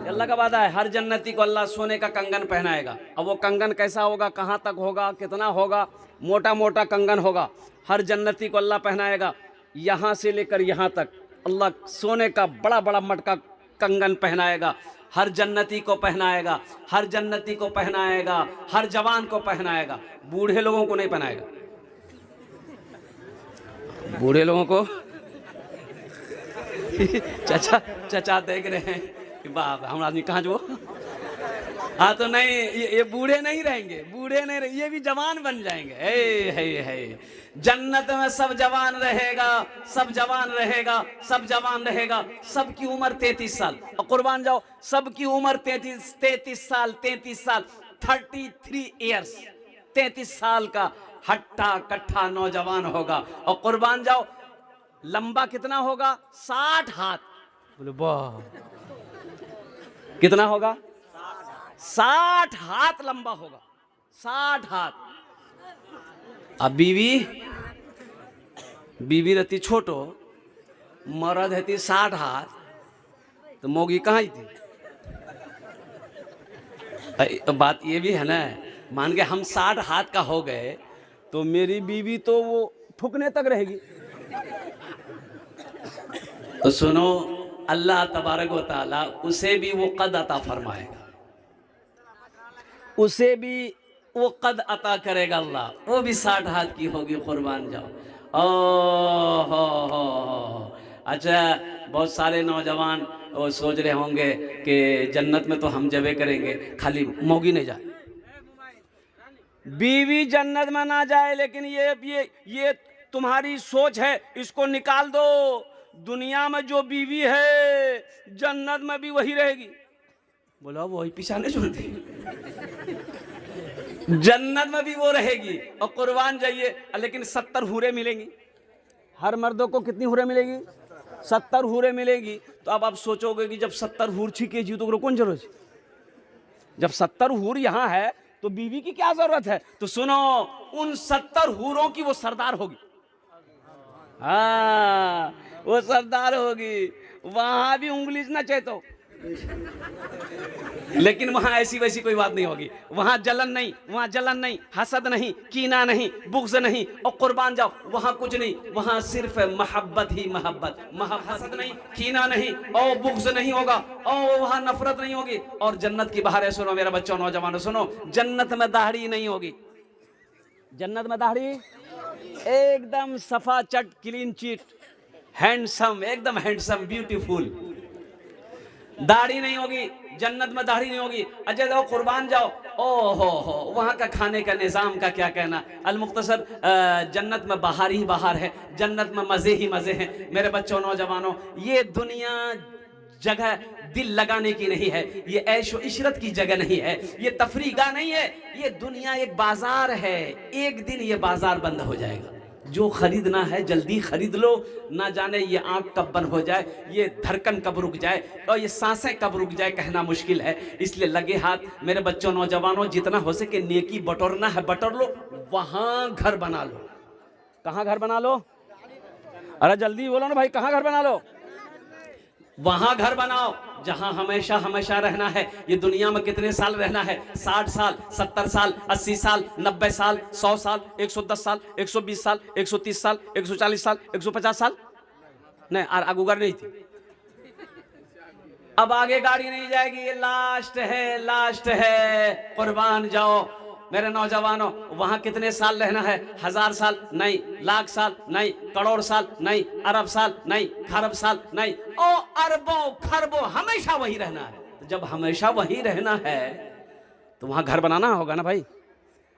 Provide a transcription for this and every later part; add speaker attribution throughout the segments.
Speaker 1: अल्लाह का वादा है, हर जन्नती को अल्लाह सोने का कंगन पहनाएगा। अब वो कंगन कैसा होगा, कहाँ तक होगा, कितना होगा, मोटा मोटा कंगन होगा, हर जन्नती को अल्लाह पहनाएगा। यहाँ से लेकर यहाँ तक अल्लाह सोने का बड़ा बड़ा मटका कंगन पहनाएगा, हर जन्नती को पहनाएगा, हर जन्नती को पहनाएगा, हर जवान को पहनाएगा। बूढ़े लोगों को नहीं पहनाएगा, बूढ़े लोगों को चचा चचा देख रहे हैं कि बाप हम आदमी कहाँ जो हाँ तो नहीं, ये बूढ़े नहीं रहेंगे, बूढ़े नहीं रहेंगे, ये भी जवान बन जाएंगे। हे जन्नत में सब जवान रहेगा, सब जवान रहेगा, सब जवान रहेगा। सबकी उम्र 33 साल, और कुर्बान जाओ, सबकी उम्र 33 साल, 33 साल, 33 ईयर्स, 33 साल का हट्टा कट्ठा नौजवान होगा। और कुर्बान जाओ, लंबा कितना होगा, 60 हाथ। बोले वाह, कितना होगा, 60 हाथ लंबा होगा, 60 हाथ। अब बीवी रहती छोटो, मर्द रहती 60 हाथ, तो मोगी कहाँ थी। तो बात ये भी है ना, मान के हम 60 हाथ का हो गए तो मेरी बीवी तो वो ठुकने तक रहेगी। तो सुनो, अल्लाह तबारक व तआला उसे भी वो कद अता फरमाएगा, उसे भी वो कद अता करेगा अल्लाह, वो भी 60 हाथ की होगी। कुर्बान जाओ। हो अच्छा, बहुत सारे नौजवान वो सोच रहे होंगे कि जन्नत में तो हम जबे करेंगे, खाली मोगी नहीं जाए, बीवी जन्नत में ना जाए। लेकिन ये तुम्हारी सोच है, इसको निकाल दो। दुनिया में जो बीवी है जन्नत में भी वही रहेगी। बोला वही पीछा नहीं छोड़ती, जन्नत में भी वो रहेगी। और कुर्बान जाइए, लेकिन 70 हूरें मिलेंगी। हर मर्दों को कितनी हूरें मिलेगी, 70 हूरें मिलेगी। तो अब आप सोचोगे कि जब 70 हूर छिके जी तो कौन जरूरत है, जब 70 हूर यहाँ है तो बीवी की क्या जरूरत है। तो सुनो, उन 70 हूरों की वो सरदार होगी। हाँ, वो सरदार होगी। वहां भी उंगली ना चाहे तो, लेकिन वहां ऐसी वैसी कोई बात नहीं होगी। वहां जलन नहीं, वहां जलन नहीं, हसद नहीं, कीना नहीं, बुग़्ज़ नहीं। और कुर्बान जाओ, वहां कुछ नहीं, वहां सिर्फ मोहब्बत ही मोहब्बत, हसद नहीं, कीना नहीं, और बुग़्ज़ नहीं होगा, और वहां नफरत नहीं होगी। और जन्नत की बाहर है, सुनो मेरा बच्चों, नौजवानों सुनो, जन्नत में दाढ़ी नहीं होगी। जन्नत में दाढ़ी एकदम सफा चट, क्लीन चिट, हैंडसम, एकदम हैंडसम, ब्यूटीफुल। दाढ़ी नहीं होगी जन्नत में, दाढ़ी नहीं होगी। अच्छा जाओ, कुर्बान जाओ, ओ हो वहाँ का खाने का निज़ाम का क्या कहना। अल मुख्तसर, जन्नत में बाहर ही बाहर है, जन्नत में मज़े ही मज़े हैं। मेरे बच्चों, नौजवानों, ये दुनिया जगह दिल लगाने की नहीं है, ये ऐशो इशरत की जगह नहीं है, ये तफरीगा नहीं है। ये दुनिया एक बाजार है, एक दिन ये बाजार बंद हो जाएगा। जो खरीदना है जल्दी खरीद लो, ना जाने ये आंख कब बंद हो जाए, ये धड़कन कब रुक जाए, और ये सांसें कब रुक जाए, कहना मुश्किल है। इसलिए लगे हाथ मेरे बच्चों, नौजवानों, जितना हो सके नेकी बटोरना है बटोर लो, वहां घर बना लो। कहाँ घर बना लो, अरे जल्दी बोलो ना भाई, कहाँ घर बना लो, वहां घर बनाओ जहां हमेशा हमेशा रहना है। ये दुनिया में कितने साल रहना है, 60 साल, 70 साल, 80 साल, 90 साल, 100 साल, 110 साल, 120 साल, 130 साल, 140 साल, 150 साल, नहीं आगूगर नहीं थी। अब आगे गाड़ी नहीं जाएगी, ये लास्ट है, लास्ट है। कुर्बान जाओ मेरे नौजवानों, वहां कितने साल रहना है, 1000 साल नहीं, लाख साल नहीं, करोड़ साल नहीं, अरब साल नहीं, खरब साल नहीं, ओ अरबों खरबों हमेशा वही रहना है। तो जब हमेशा वही रहना है तो वहां घर बनाना होगा ना भाई।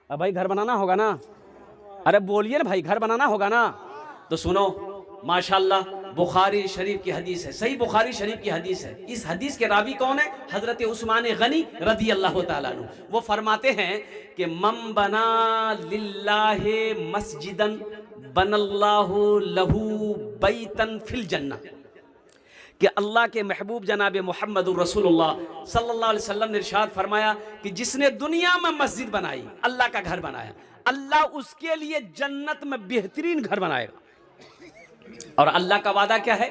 Speaker 1: अब भाई घर बनाना होगा ना, अरे बोलिए ना भाई, घर बनाना होगा ना। तो सुनो, माशाल्लाह, बुखारी शरीफ की हदीस है, सही बुखारी शरीफ की हदीस है। इस हदीस के रावी कौन है, हजरत उस्मान गनी रदी अल्लाह ताला अन्हु। वो फरमाते हैं कि मम बना लिल्लाहि मस्जिदन बनल्लाहु लहू बैतन फिल जन्नह, कि अल्लाह के महबूब जनाब मोहम्मद रसूलुल्लाह सल्लल्लाहु अलैहि वसल्लम ने इरशाद फरमाया कि जिसने दुनिया में मस्जिद बनाई, अल्लाह का घर बनाया, अल्लाह उसके लिए जन्नत में बेहतरीन घर बनाएगा। और अल्लाह का वादा क्या है,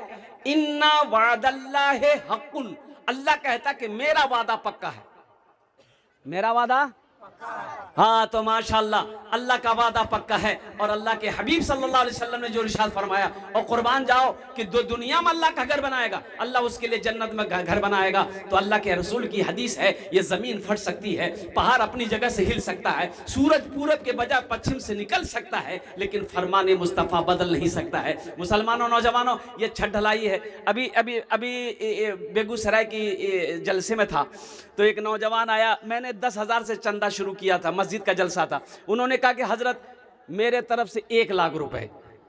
Speaker 1: इन्ना वादल्लाहि हक़्क़ुन, अल्लाह कहता कि मेरा वादा पक्का है, मेरा वादा। हाँ, तो माशाअल्लाह अल्लाह का वादा पक्का है। और अल्लाह के हबीब सल्लल्लाहु अलैहि वसल्लम ने जो इरशाद फरमाया, और कुर्बान जाओ कि दो दुनिया में अल्लाह का घर बनाएगा, अल्लाह उसके लिए जन्नत में घर बनाएगा। तो अल्लाह के रसूल की हदीस है, ये जमीन फट सकती है, पहाड़ अपनी जगह से हिल सकता है, सूरज पूरब के बजाय पश्चिम से निकल सकता है, लेकिन फरमाने मुस्तफ़ा बदल नहीं सकता है। मुसलमानों, नौजवानों, ये छत ढलाई है। अभी अभी अभी बेगूसराय की जलसे में था, तो एक नौजवान आया, मैंने 10,000 से चंदा शुरू किया था, मस्जिद का जलसा था। उन्होंने कहा कि हजरत मेरे तरफ से 1 लाख रुपए।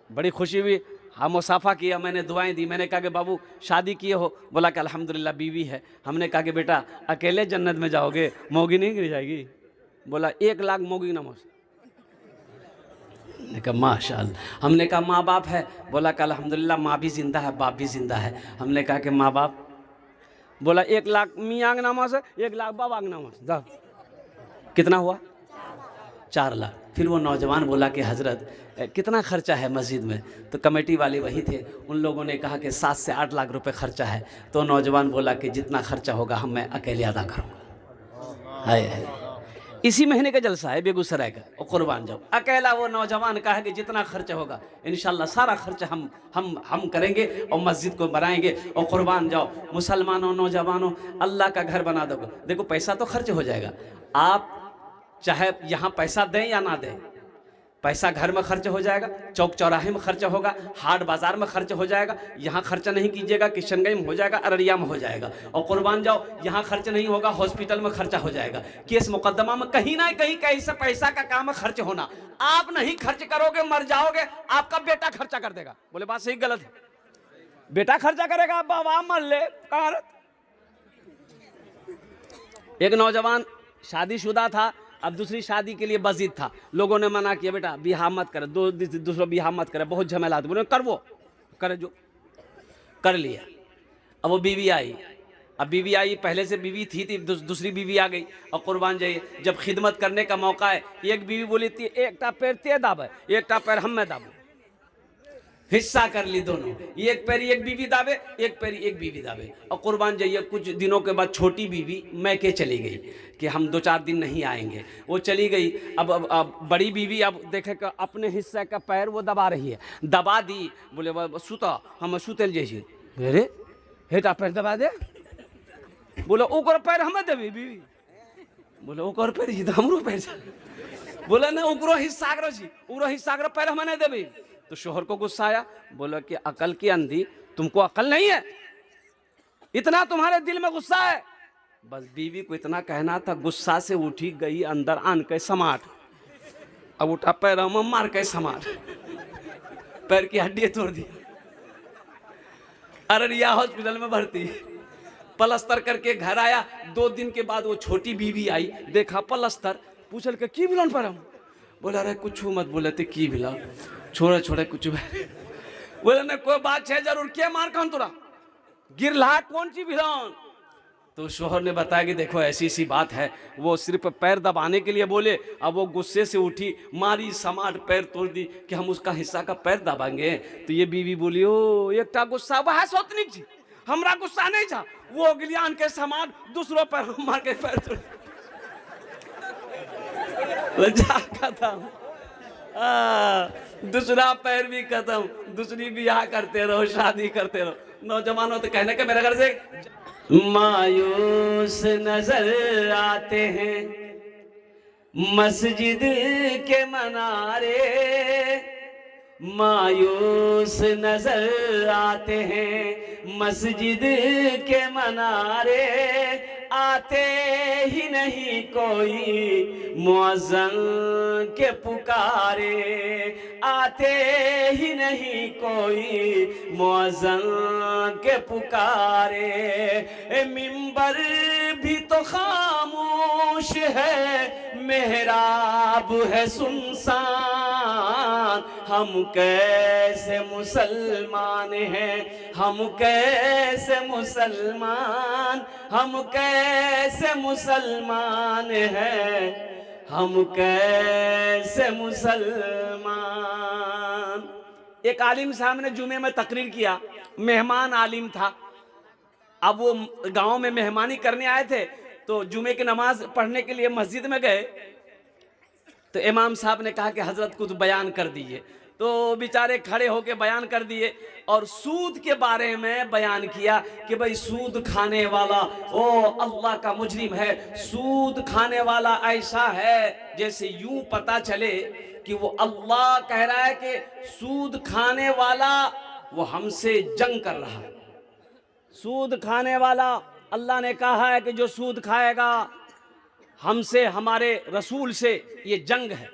Speaker 1: बड़ी खुशी हुई, हाँ मुसाफा किया, मैंने दुआएं दी। मैंने कहा कि बाबू शादी किए हो? बोला कि अल्हम्दुलिल्लाह बीवी है। हमने कहा कि बेटा अकेले जन्नत में जाओगे, मौगी नहीं गिर जाएगी? बोला 1 लाख मौगी नमोज। ने कहा माशाअल्लाह। हमने कहा माँ बाप है? बोला कि अल्हम्दुलिल्लाह माँ भी जिंदा है, बाप भी जिंदा है। हमने कहा कि माँ बाप? बोला 1 लाख मियाँ नामा से, 1 लाख बाबा के नामा से। कितना हुआ? 4 लाख। फिर वो नौजवान बोला कि हजरत कितना खर्चा है मस्जिद में? तो कमेटी वाले वही थे, उन लोगों ने कहा कि 7 से 8 लाख रुपए खर्चा है। तो नौजवान बोला कि जितना खर्चा होगा मैं अकेले अदा करूँगा। हाय, इसी महीने का जलसा है बेगूसराय का, और कुर्बान जाओ। अकेला वो नौजवान कहा कि जितना खर्चा होगा इंशाल्लाह सारा खर्चा हम करेंगे और मस्जिद को बनाएंगे, और कुर्बान जाओ। मुसलमानों, नौजवानों, अल्लाह का घर बना दोगे। देखो पैसा तो खर्च हो जाएगा, आप चाहे यहाँ पैसा दें या ना दें, पैसा घर में खर्च हो जाएगा, चौक चौराहे में खर्च होगा, हाट बाजार में खर्च हो जाएगा। यहाँ खर्चा नहीं कीजिएगा, किशनगंज में हो जाएगा, अररिया में हो जाएगा। और कुर्बान जाओ, यहाँ खर्च नहीं होगा, हॉस्पिटल में खर्चा हो जाएगा, केस मुकदमा में कहीं ना कहीं कैसे पैसा का काम है खर्च होना। आप नहीं खर्च करोगे मर जाओगे, आपका बेटा खर्चा कर देगा। बोले बात सही गलत है? बेटा खर्चा करेगा, बाबा मर ले। एक नौजवान शादीशुदा था, अब दूसरी शादी के लिए बजिद था। लोगों ने मना किया, बेटा बिहार मत करे, दूसरा बिहार मत करे, बहुत झमेला। बोले कर, वो करे जो कर लिया। अब वो बीवी आई, अब बीवी आई, पहले से बीवी थी दूसरी बीवी आ गई। और कुर्बान जाइए, जब खिदमत करने का मौका है, एक बीवी बोली थी एक पैर ते दाबे, एक पैर हम में दाबो। हिस्सा कर ली दोनों, एक पैर एक बीवी दाबे, एक पैर एक बीवी दाबे। और कुर्बान जाइए, कुछ दिनों के बाद छोटी बीवी मैके चली गई कि हम 2-4 दिन नहीं आएंगे। वो चली गई। अब बड़ी बीवी अब देखे कि अपने हिस्से का पैर वो दबा रही है, दबा दी। बोले सुता, हम सुतल जैसे, अरे हेटा पैर दबा दे। बोले ओकर पैर हमें देवी बीवी। बोले ओकर पैर ही हमरो पैर। बोले ना ओकरो हिस्सा करो छी, ओकरो हिस्सा करो, पैर हमें नहीं देवी। तो शोहर को गुस्सा आया, बोला कि अकल की अंधी, तुमको अकल नहीं है, इतना तुम्हारे दिल में गुस्सा है। बस बीवी को इतना कहना था, गुस्सा से उठी गई अंदर, आन के समाट। अब उठा पैर में मार के समाट, पैर की हड्डी तोड़ दी। अररिया हॉस्पिटल में भर्ती, पलस्तर करके घर आया। 2 दिन के बाद वो छोटी बीवी आई, देखा पलस्तर, पूछल के की बिलन पर हम? बोला अरे कुछ मत बोले थे, की बिला छोड़े छोड़े कुछ। बोले ना कोई बात है जरूर, क्या मार कौन तोरा गिरला कौन सी भिलान? तो शोहर ने बताया कि देखो ऐसी सी बात है, वो सिर्फ पैर दबाने के लिए बोले। अब वो गुस्से से उठी, मारी समाट, पैर तोड़ दी कि हम उसका हिस्सा का पैर दबाएंगे। तो ये बीवी बोली ओ एक गुस्सा वह सोतनी थी, हमरा गुस्सा नहीं था, वो गिलियान के समान दूसरों पैर मार के पैर तोड़। खत्म, दूसरा पैर भी खत्म, दूसरी ब्याह करते रहो, शादी करते रहो। नौजवानों तो कहने के मेरे घर से मायूस नजर आते हैं मस्जिद के मनारे, मायूस नजर आते हैं मस्जिद के मनारे, आते ही नहीं कोई मुअज्जिन के पुकारे, आते ही नहीं कोई मुअज्जिन के पुकारे। मिंबर भी तो खामोश है, मेहराब है सुनसान, हम कैसे मुसलमान हैं, हम कैसे मुसलमान, हम कैसे मुसलमान हैं, हम कैसे मुसलमान। एक आलिम साहब ने जुमे में तकरीर किया, मेहमान आलिम था। अब वो गांव में मेहमानी करने आए थे, तो जुमे की नमाज पढ़ने के लिए मस्जिद में गए, तो इमाम साहब ने कहा कि हजरत कुछ बयान कर दीजिए। तो बेचारे खड़े होके बयान कर दिए और सूद के बारे में बयान किया कि भाई सूद खाने वाला ओ अल्लाह का मुजरिम है, सूद खाने वाला ऐसा है जैसे यूं पता चले कि वो अल्लाह कह रहा है कि सूद खाने वाला वो हमसे जंग कर रहा है। सूद खाने वाला, अल्लाह ने कहा है कि जो सूद खाएगा हमसे, हमारे रसूल से ये जंग है।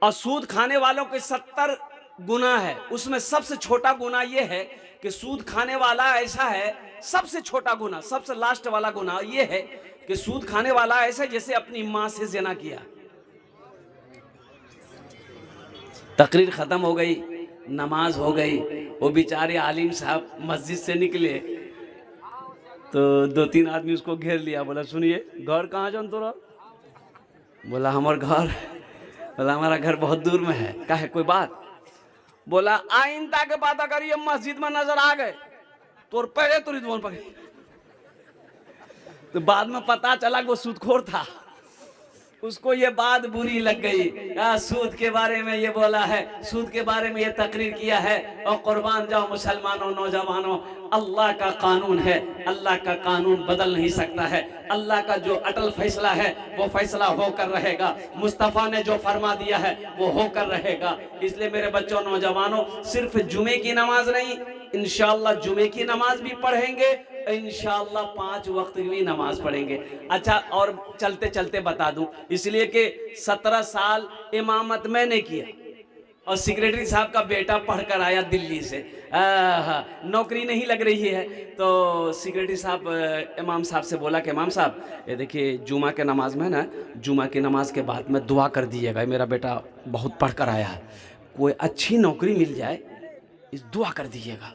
Speaker 1: और सूद खाने वालों के 70 गुनाह है, उसमें सबसे छोटा गुनाह ये है कि सूद खाने वाला ऐसा है, सबसे छोटा गुनाह, सबसे लास्ट वाला गुनाह ये है कि सूद खाने वाला ऐसा जैसे अपनी मां से ज़िना किया। तकरीर खत्म हो गई, नमाज हो गई, वो बेचारे आलिम साहब मस्जिद से निकले तो 2-3 आदमी उसको घेर लिया, बोला सुनिए घर कहाँ जान तोरा? बोला हमार घर, बोला हमारा घर बहुत दूर में है। कहा है कोई बात? बोला आइंदा के बात अगर ये मस्जिद में नजर आ गए तो पहले तो रिजवान पकड़े। तो बाद में पता चला कि वो सूदखोर था, उसको ये बात बुरी लग गई। सूद के बारे में ये बोला है, सूद के बारे में ये तकरीर किया है। और कुर्बान जाओ मुसलमानों, नौजवानों, अल्लाह का कानून है, अल्लाह का कानून बदल नहीं सकता है। अल्लाह का जो अटल फैसला है वो फैसला होकर रहेगा। मुस्तफ़ा ने जो फरमा दिया है वो होकर रहेगा। इसलिए मेरे बच्चों, नौजवानों, सिर्फ जुमे की नमाज नहीं, इंशाअल्लाह जुमे की नमाज भी पढ़ेंगे, इंशाअल्लाह 5 वक्त की भी नमाज पढ़ेंगे। अच्छा, और चलते चलते बता दूं, इसलिए कि 17 साल इमामत मैंने किया और सेक्रेटरी साहब का बेटा पढ़कर आया दिल्ली से, नौकरी नहीं लग रही है। तो सेक्रेटरी साहब इमाम साहब से बोला कि इमाम साहब ये देखिए जुमा के नमाज में ना, जुमा की नमाज के बाद में दुआ कर दीजिएगा, मेरा बेटा बहुत पढ़कर आया है, कोई अच्छी नौकरी मिल जाए इस दुआ कर दीजिएगा।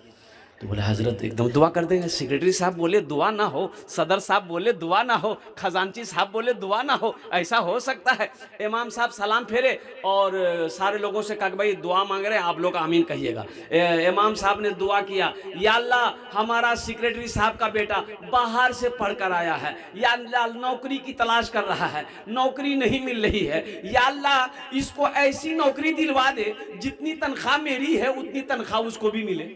Speaker 1: तो बोले हजरत एकदम दुआ कर देंगे। सेक्रेटरी साहब बोले दुआ ना हो, सदर साहब बोले दुआ ना हो, खजांची साहब बोले दुआ ना हो, ऐसा हो सकता है? इमाम साहब सलाम फेरे और सारे लोगों से कहा कि भाई दुआ मांग रहे हैं, आप लोग आमीन कहिएगा। इमाम साहब ने दुआ किया, या अल्लाह हमारा सेक्रेटरी साहब का बेटा बाहर से पढ़कर आया है, या अल्लाह नौकरी की तलाश कर रहा है, नौकरी नहीं मिल रही है, या अल्लाह इसको ऐसी नौकरी दिलवा दे जितनी तनख्वाह मेरी है उतनी तनख्वाह उसको भी मिले।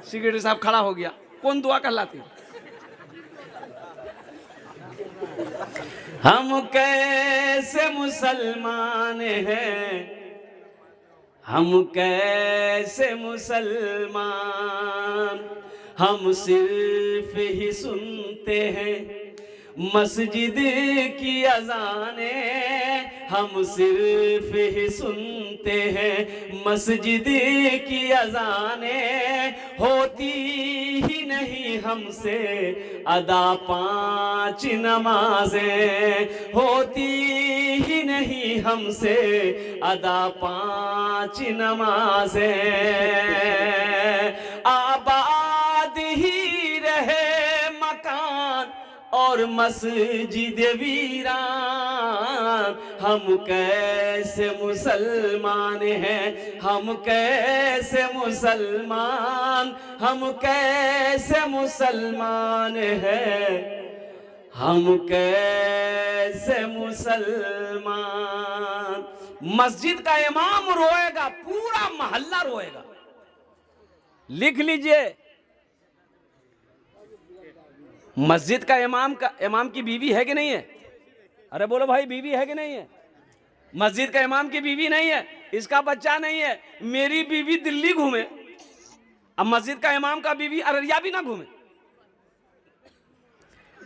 Speaker 1: सेक्रेटरी साहब खड़ा हो गया, कौन दुआ कर लाती? हम कैसे मुसलमान हैं, हम कैसे मुसलमान, हम सिर्फ ही सुनते हैं मस्जिद की अज़ानें, हम सिर्फ ही सुनते हैं मस्जिद की अज़ानें, होती ही नहीं हमसे अदा 5 नमाजें, होती ही नहीं हमसे अदा 5 नमाजें। आबाद ही रहे मकान और मस्जिद वीरान, हम कैसे मुसलमान हैं, हम कैसे मुसलमान, हम कैसे मुसलमान हैं, हम कैसे मुसलमान। मस्जिद का इमाम रोएगा, पूरा मोहल्ला रोएगा। लिख लीजिए, मस्जिद का इमाम की बीवी है कि नहीं है? अरे बोलो भाई, बीवी है कि नहीं है? मस्जिद का इमाम की बीवी नहीं है, इसका बच्चा नहीं है। मेरी बीवी दिल्ली घूमे, अब मस्जिद का इमाम का बीवी अररिया भी ना घूमे।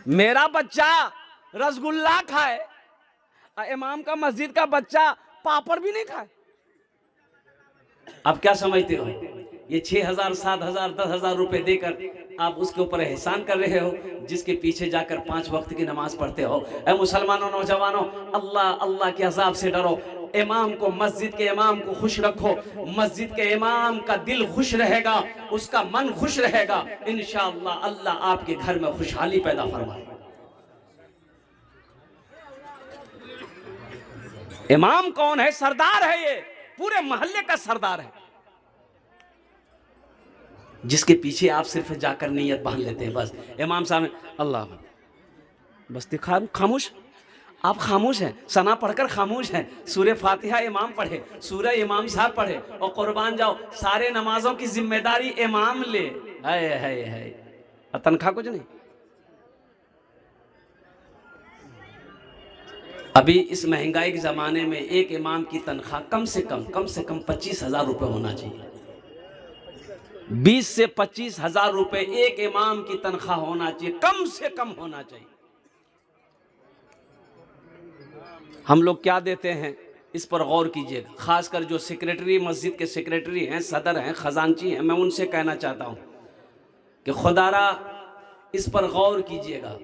Speaker 1: मेरा बच्चा रसगुल्ला खाए, इमाम का मस्जिद का बच्चा पापड़ भी नहीं खाए। अब क्या समझते हो? ये 6,000, 7,000, 10,000 रुपए देकर आप उसके ऊपर एहसान कर रहे हो, जिसके पीछे जाकर 5 वक्त की नमाज पढ़ते हो। ऐ मुसलमानों, नौजवानों, अल्लाह अल्लाह के अजाब से डरो। इमाम को, मस्जिद के इमाम को खुश रखो। मस्जिद के इमाम का दिल खुश रहेगा, उसका मन खुश रहेगा, इंशाअल्लाह अल्लाह आपके घर में खुशहाली पैदा फरमाएगा। इमाम कौन है? सरदार है, ये पूरे मोहल्ले का सरदार है। जिसके पीछे आप सिर्फ जाकर नीयत बांध लेते हैं। बस इमाम साहब ने अल्लाह, बस दिखा, खामोश, आप खामोश हैं, सना पढ़कर खामोश हैं, सूरह फातिहा इमाम पढ़े, सूरह इमाम साहब पढ़े और कुर्बान जाओ, सारे नमाजों की जिम्मेदारी इमाम ले। है और तनख्वाह कुछ नहीं। अभी इस महंगाई के ज़माने में एक इमाम की तनख्वाह कम से कम 25,000 रुपये होना चाहिए। 20 से 25,000 रुपये एक इमाम की तनख्वाह होना चाहिए, कम से कम होना चाहिए। हम लोग क्या देते हैं इस पर गौर कीजिएगा। खासकर जो सेक्रेटरी, मस्जिद के सेक्रेटरी हैं, सदर हैं, खजांची हैं, मैं उनसे कहना चाहता हूं कि खुदारा इस पर गौर कीजिएगा।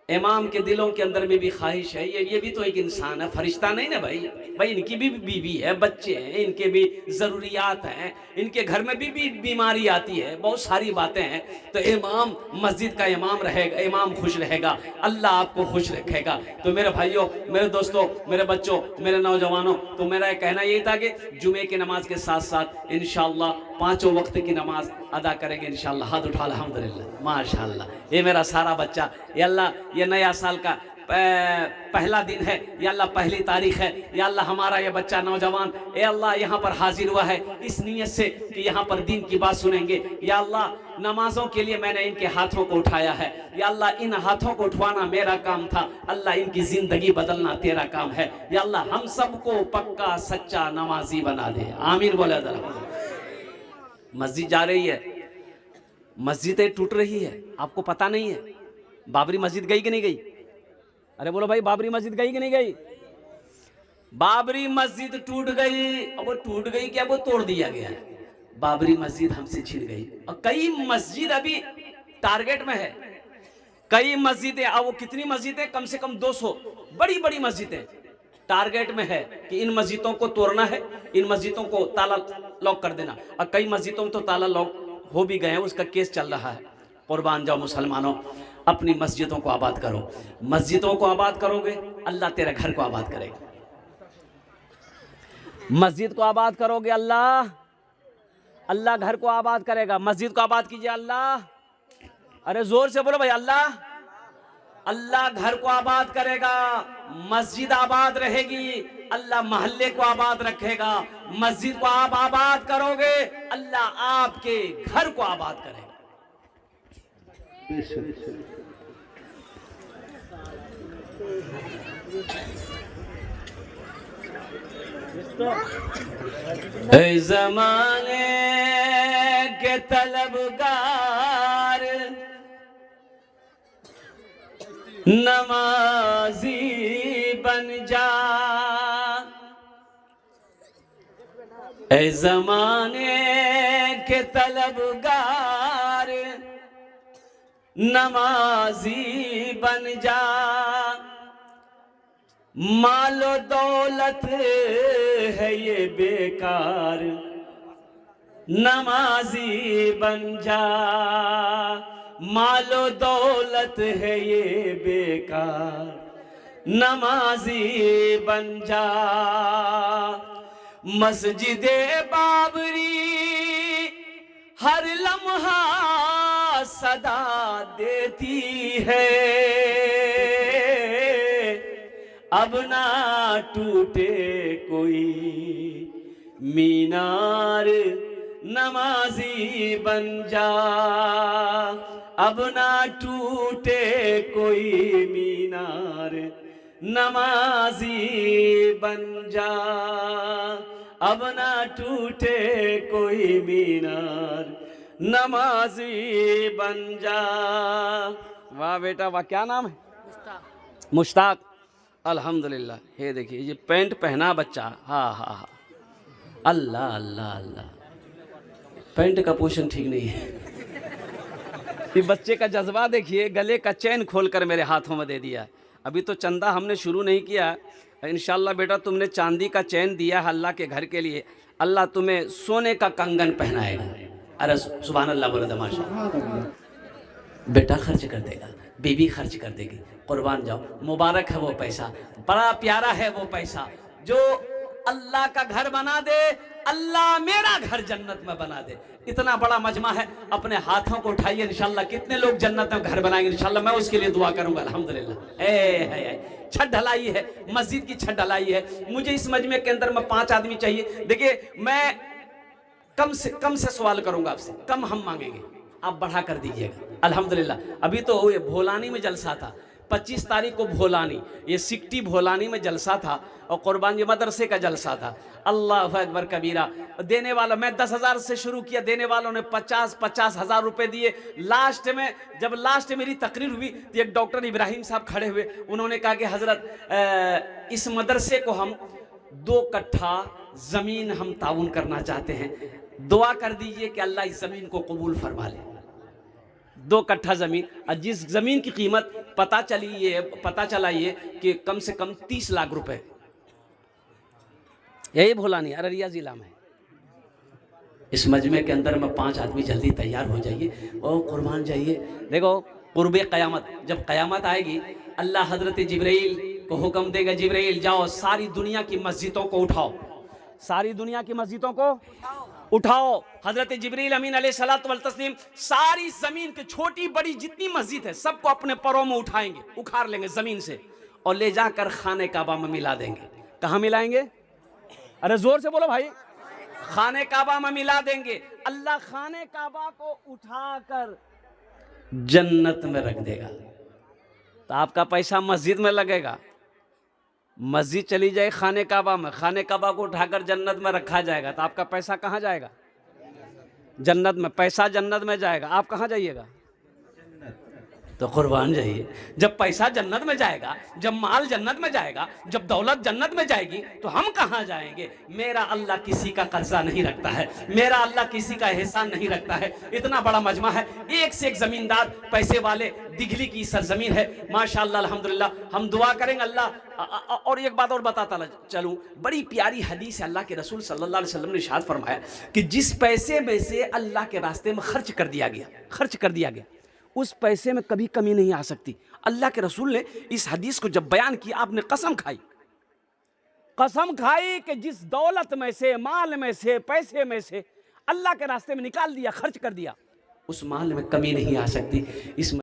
Speaker 1: इमाम के दिलों के अंदर में भी ख्वाहिश है, ये भी तो एक इंसान है, फरिश्ता नहीं ना भाई। इनकी भी बीवी है, बच्चे हैं, इनके भी ज़रूरियात हैं, इनके घर में भी बीमारी आती है, बहुत सारी बातें हैं। तो इमाम मस्जिद का इमाम रहेगा, इमाम खुश रहेगा, अल्लाह आपको खुश रखेगा। तो मेरे भाइयों, मेरे दोस्तों, मेरे बच्चों, मेरे नौजवानों, तो मेरा कहना यही था कि जुमे की नमाज के साथ साथ इंशाअल्लाह 5 वक्त की नमाज अदा करेंगे इंशाअल्लाह। हाथ उठा अल्हम्दुलिल्लाह, माशाअल्लाह। ये मेरा सारा बच्चा, या अल्लाह ये नया साल का पहला दिन है, या अल्लाह पहली तारीख है, या अल्लाह हमारा ये बच्चा नौजवान ए अल्लाह यहाँ पर हाजिर हुआ है इस नीयत से कि यहाँ पर दीन की बात सुनेंगे। या अल्लाह नमाजों के लिए मैंने इनके हाथों को उठाया है, या अल्लाह इन हाथों को उठवाना मेरा काम था, अल्लाह इनकी ज़िंदगी बदलना तेरा काम है। या अल्लाह हम सबको पक्का सच्चा नमाजी बना दे, आमीन बोला जरा। मस्जिद जा रही है, मस्जिदें टूट रही है, आपको पता नहीं है। बाबरी मस्जिद गई कि नहीं गई? अरे बोलो भाई, बाबरी मस्जिद गई कि नहीं गई? बाबरी मस्जिद टूट गई। अब वो टूट गई क्या, वो तोड़ दिया गया है। बाबरी मस्जिद हमसे छिन गई और कई मस्जिद अभी टारगेट में है। कई मस्जिदें, अब वो कितनी मस्जिदें, कम से कम 200 बड़ी बड़ी मस्जिदें टारगेट में है कि इन मस्जिदों को तोड़ना है, इन मस्जिदों को ताला लॉक कर देना। और कई मस्जिदों में तो ताला लॉक हो भी गए हैं, उसका केस चल रहा है। कुर्बान जाओ मुसलमानों, अपनी मस्जिदों को आबाद करो। मस्जिदों को आबाद करोगे, अल्लाह तेरे घर को आबाद करेगा। मस्जिद को आबाद करोगे, अल्लाह घर को आबाद करेगा। मस्जिद को आबाद कीजिए, अल्लाह, अरे जोर से बोलो भाई, अल्लाह घर को आबाद करेगा। मस्जिद आबाद रहेगी, अल्लाह मोहल्ले को आबाद रखेगा। मस्जिद को आप आबाद करोगे, अल्लाह आपके घर को आबाद करेगा। ज़माने के तलबगार नमाजी बन जा, ऐ ज़माने के तलबगार नमाजी बन जा। मालो दौलत है ये बेकार, नमाजी बन जा। मालो दौलत है ये बेकार, नमाजी बन जा। मस्जिदे बाबरी हर लम्हा सदा देती है, अब ना टूटे कोई मीनार, नमाजी बन जा। अब ना टूटे कोई मीनार, नमाजी बन जा। अब ना टूटे कोई मीनार, नमाजी बन जा। वाह बेटा वाह, क्या नाम है? मुश्ताक। अल्हम्दुलिल्लाह। ये देखिए, ये पैंट पहना बच्चा, हाँ हाँ हाँ, अल्लाह अल्लाह अल्लाह। पैंट का पोषण ठीक नहीं है। ये बच्चे का जज्बा देखिए, गले का चैन खोलकर मेरे हाथों में दे दिया। अभी तो चंदा हमने शुरू नहीं किया, इंशाल्लाह बेटा तुमने चांदी का चैन दिया है अल्लाह के घर के लिए, अल्लाह तुम्हें सोने का कंगन पहनाएगा। अरे सुभान अल्लाह बोले तमाशा। बेटा खर्च कर देगा, बीवी खर्च कर देगी, कुर्बान जाओ। मुबारक है वो पैसा, बड़ा प्यारा है वो पैसा जो अल्लाह का घर बना दे, अल्लाह मेरा घर जन्नत में बना दे। इतना बड़ा मजमा है, अपने हाथों को उठाइए, इंशाल्लाह कितने लोग जन्नत में घर बनाएंगे इंशाल्लाह, मैं उसके लिए दुआ करूंगा। अल्हम्दुलिल्लाह। छत ढलाई है, मस्जिद की छत ढलाई है, मुझे इस मजमे के अंदर में 5 आदमी चाहिए। देखिए मैं कम से सवाल करूंगा आपसे, कम हम मांगेंगे, आप बढ़ा कर दीजिएगा। अल्हम्दुलिल्लाह। अभी तो ये भोलानी में जलसा था, 25 तारीख को भोलानी, ये सिकटी भोलानी में जलसा था और कुर्बान ये मदरसे का जलसा था। अल्लाह अकबर कबीरा। देने वाला मैं 10,000 से शुरू किया, देने वालों ने 50 हज़ार रुपए दिए। लास्ट में जब मेरी तकरीर हुई तो एक डॉक्टर इब्राहिम साहब खड़े हुए, उन्होंने कहा कि हजरत इस मदरसे को हम 2 कट्ठा ज़मीन हम ताउन करना चाहते हैं, दुआ कर दीजिए कि अल्लाह इस ज़मीन को कबूल फरमा ले। 2 कट्ठा ज़मीन, और जिस ज़मीन की कीमत पता चला ये कि कम से कम 30 लाख रुपए। यही भोलानी अररिया जिला में। इस मजमे के अंदर में 5 आदमी जल्दी तैयार हो जाइए और कुर्बान जाइए। देखो कुर्बे क़यामत, जब क़यामत आएगी अल्लाह हज़रत जिब्राइल को हुक्म देगा, जिब्राइल जाओ सारी दुनिया की मस्जिदों को उठाओ, सारी दुनिया की मस्जिदों को उठाओ। हजरत जिब्रील अमीन अलैहिस्सलातु वल तस्लीम सारी जमीन के छोटी बड़ी जितनी मस्जिद है सबको अपने पैरों में उठाएंगे, उखाड़ लेंगे जमीन से और ले जाकर खाने काबा में मिला देंगे। कहाँ मिलाएंगे? अरे जोर से बोलो भाई। खाने काबा में मिला देंगे। अल्लाह खाने काबा को उठाकर जन्नत में रख देगा। तो आपका पैसा मस्जिद में लगेगा, मस्जिद चली जाए खाने काबा में, खाने काबा को उठाकर जन्नत में रखा जाएगा, तो आपका पैसा कहाँ जाएगा? जन्नत में। पैसा जन्नत में जाएगा, आप कहाँ जाइएगा? तो कुर्बान जाइए। जब पैसा जन्नत में जाएगा, जब माल जन्नत में जाएगा, जब दौलत जन्नत में जाएगी, तो हम कहाँ जाएंगे? मेरा अल्लाह किसी का कर्जा नहीं रखता है, मेरा अल्लाह किसी का एहसान नहीं रखता है। इतना बड़ा मजमा है, एक से एक जमींदार पैसे वाले, दिघली की सरजमीन है माशाअल्लाह अल्हम्दुलिल्लाह। हम दुआ करेंगे अल्लाह। और एक बात और बताता चलूँ, बड़ी प्यारी हदीस है, अल्लाह के रसूल सल्लल्लाहु अलैहि वसल्लम ने इरशाद फरमाया कि जिस पैसे में से अल्लाह के रास्ते में खर्च कर दिया गया उस पैसे में कभी कमी नहीं आ सकती। अल्लाह के रसूल ने इस हदीस को जब बयान किया, आपने कसम खाई कि जिस दौलत में से, माल में से, पैसे में से अल्लाह के रास्ते में निकाल दिया, खर्च कर दिया, उस माल में कमी नहीं आ सकती। इस